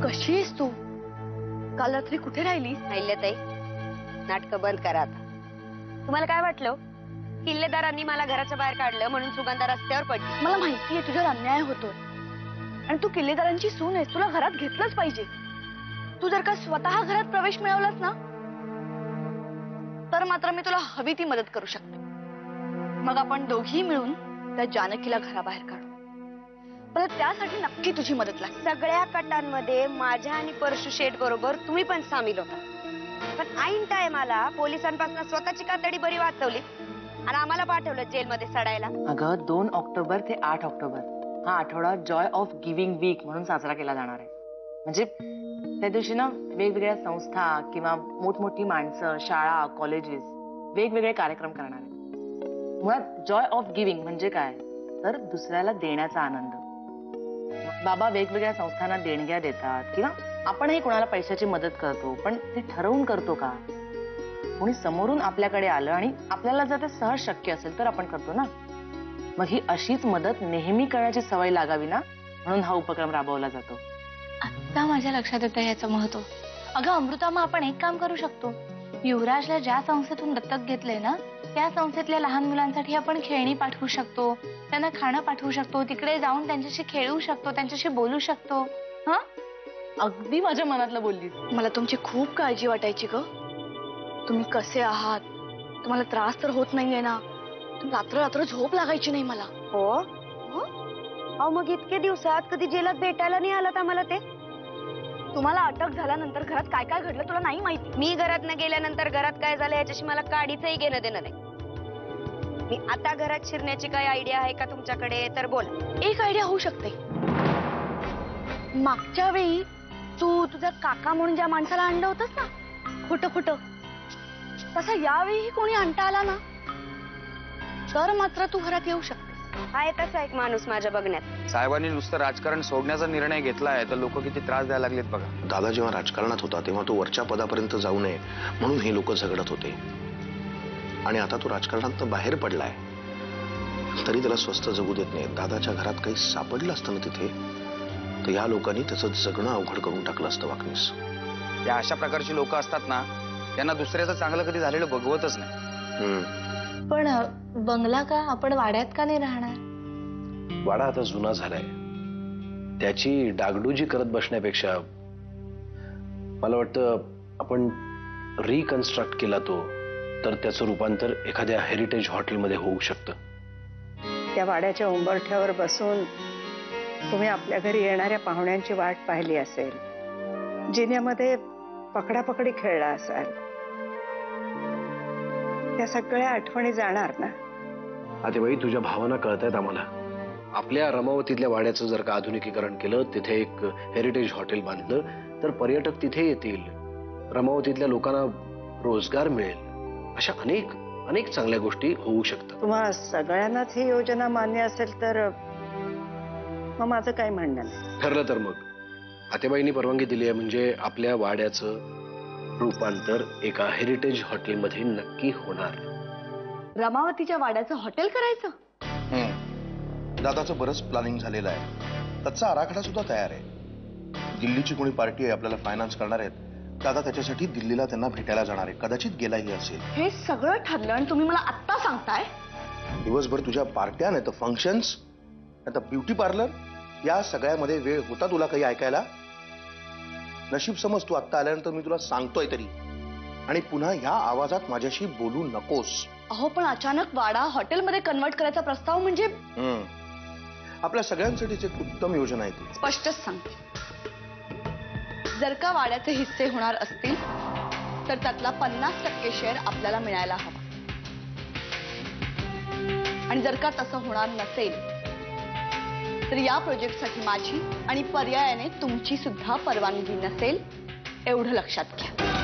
कशी आहेस तू? काल रात्री कुठे राहिलीस? ताई, नाटकं बंद करा आता. तुम्हाला काय वाटलं? किल्लेदारांनी मला घराच्या बाहेर काढलं म्हणून सुगंधा रस्त्यावर पडली. मला माहितीये तुझ्यावर अन्याय होतोय आणि तू किल्लेदारांची सून आहेस, तुला घरात घेतलंच पाहिजे. तू जर का स्वतः घरात प्रवेश मिळवलास ना तर मात्र मी तुला हवी ती मदत करू शकते. मग आपण दोघी मिळून त्या जानकीला घराबाहेर काढू. पण त्यासाठी नक्की तुझी मदत लागेल. सगळ्या कटांमध्ये माझ्या आणि परशु शेठ बरोबर तुम्ही पण सामील होता. पण ऐन टायमाला पोलिसांपासून स्वतःची कातडी बरी वाचवली आणि आम्हाला पाठवलं जेलमध्ये सडायला. अगं 2 ऑक्टोबर ते 8 ऑक्टोबर हा आठवडा जॉय ऑफ गिव्हिंग वीक म्हणून साजरा केला जाणार आहे. म्हणजे त्या दिवशी ना वेगवेगळ्या संस्था किंवा मोठमोठी माणसं, शाळा, कॉलेजेस वेगवेगळे कार्यक्रम करणार आहेत. मुळात जॉय ऑफ गिव्हिंग म्हणजे काय तर दुसऱ्याला देण्याचा आनंद. बाबा वेगवेगळ्या संस्थांना देणग्या देतात किंवा आपणही कोणाला पैशाची मदत करतो, पण ते ठरवून करतो का? कोणी समोरून आपल्याकडे आलं आणि आपल्याला जर ते सहज शक्य असेल तर आपण करतो ना. मग ही अशीच मदत नेहमी करण्याची सवय लागावी ना, म्हणून हा उपक्रम राबवला जातो. आता माझ्या लक्षात येतं याचं महत्व. अगं अमृता, मग आपण एक काम करू शकतो. युवराजला ज्या संस्थेतून दत्तक घेतलंय ना त्या संस्थेतल्या लहान मुलांसाठी आपण खेळणी पाठवू शकतो, त्यांना खाणं पाठवू शकतो, तिकडे जाऊन त्यांच्याशी खेळू शकतो, त्यांच्याशी बोलू शकतो. हा, अगदी माझ्या मनातलं बोललीस. मला तुमची खूप काळजी वाटायची ग. तुम्ही कसे आहात, तुम्हाला त्रास तर होत नाहीये ना? रात्र रात्र झोप लागायची नाही मला. हो, अहो मग इतके दिवसात कधी जेलात भेटायला नाही आलात आम्हाला? ते तुम्हाला अटक झाल्यानंतर घरात काय काय घडलं तुला नाही माहिती. मी घरात न गेल्यानंतर घरात काय झालं याच्याशी मला काडीचंही घेणं देणं नाही. मी आता घरात शिरण्याची काय आयडिया आहे का तुमच्याकडे तर बोला. एक आयडिया होऊ शकते. मागच्या वेळी तू तुझा काका म्हणून ज्या माणसाला आणलं होतंस ना खोटं खोटं, तसा यावेळी कोणी आणता आला ना तर मात्र तू घरात येऊ शकते. आहे तसा एक माणूस माझ्या बघण्यात. साहेबांनी नुसतं राजकारण सोडण्याचा निर्णय घेतलाय तर लोक किती त्रास द्यायला लागलेत बघा. दादा जेव्हा राजकारणात होता तेव्हा तो वरच्या पदापर्यंत जाऊ नये म्हणून हे लोक झगडत होते. आणि आता तो राजकारणात बाहेर पडलाय तरी त्याला स्वस्त जगू देत नाही. दादाच्या घरात काही सापडलं असतं ना तिथे तर या लोकांनी त्याचं जगणं अवघड करून टाकलं असतं वाकणीस. या अशा प्रकारची लोक असतात ना त्यांना दुसऱ्याचं चांगलं कधी झालेलं बघवतच नाही. पण बंगला का, आपण वाड्यात का नाही राहणार? वाडा आता जुना झालाय, त्याची डागडुजी करत बसण्यापेक्षा मला वाटतं आपण रिकन्स्ट्रक्ट केला तो तर त्याचं रूपांतर एखाद्या हेरिटेज हॉटेलमध्ये होऊ शकतं. त्या वाड्याच्या उंबरठ्यावर बसून तुम्ही आपल्या घरी येणाऱ्या पाहुण्यांची वाट पाहिली असेल, जिन्यामध्ये पकडापकडी खेळला असाल, त्या सगळ्या आठवणी जाणार ना? आता बाई तुझ्या भावना कळतायत आम्हाला. आपल्या रमावतीतल्या वाड्याचं जर का आधुनिकीकरण केलं, तिथे एक हेरिटेज हॉटेल बांधलं तर पर्यटक तिथे येतील, रमावतीतल्या लोकांना रोजगार मिळेल, अशा अनेक अनेक चांगल्या गोष्टी होऊ शकतात. तुम्हा सगळ्यांनाच ही योजना मान्य असेल तर मग माझं काय म्हणणं नाही. ठरलं तर मग आतेबाईंनी परवानगी दिली आहे म्हणजे आपल्या वाड्याचं रूपांतर एका हेरिटेज हॉटेलमध्ये नक्की होणार. रमावतीच्या वाड्याचं हॉटेल करायचं? दादाचं बरंच प्लॅनिंग झालेलं आहे, त्याचा आराखडा सुद्धा तयार आहे. दिल्लीची कोणी पार्टी आहे आपल्याला फायनान्स करणार आहेत, दादा त्याच्यासाठी दिल्लीला त्यांना भेटायला जाणार आहे, कदाचित गेलाही असेल. हे सगळं ठरलं आणि तुम्ही मला आत्ता सांगताय? दिवसभर तुझ्या पार्ट्या नाही तर फंक्शन्स नाही तर ब्युटी पार्लर या सगळ्यामध्ये वेळ होता तुला काही ऐकायला? नशीब समज तू आत्ता आल्यानंतर मी तुला सांगतोय तरी, आणि पुन्हा ह्या आवाजात माझ्याशी बोलू नकोस. अहो पण अचानक वाडा हॉटेलमध्ये कन्वर्ट करायचा प्रस्ताव म्हणजे? आपल्या सगळ्यांसाठीच एक उत्तम योजना आहे ती. स्पष्टच सांगते, जर का वाड्याचे हिस्से होणार असतील तर त्यातला 50% शेअर आपल्याला मिळायला हवा. आणि जर का तसं होणार नसेल तर या प्रोजेक्टसाठी माझी आणि पर्यायाने तुमची सुद्धा परवानगी नसेल, एवढं लक्षात घ्या.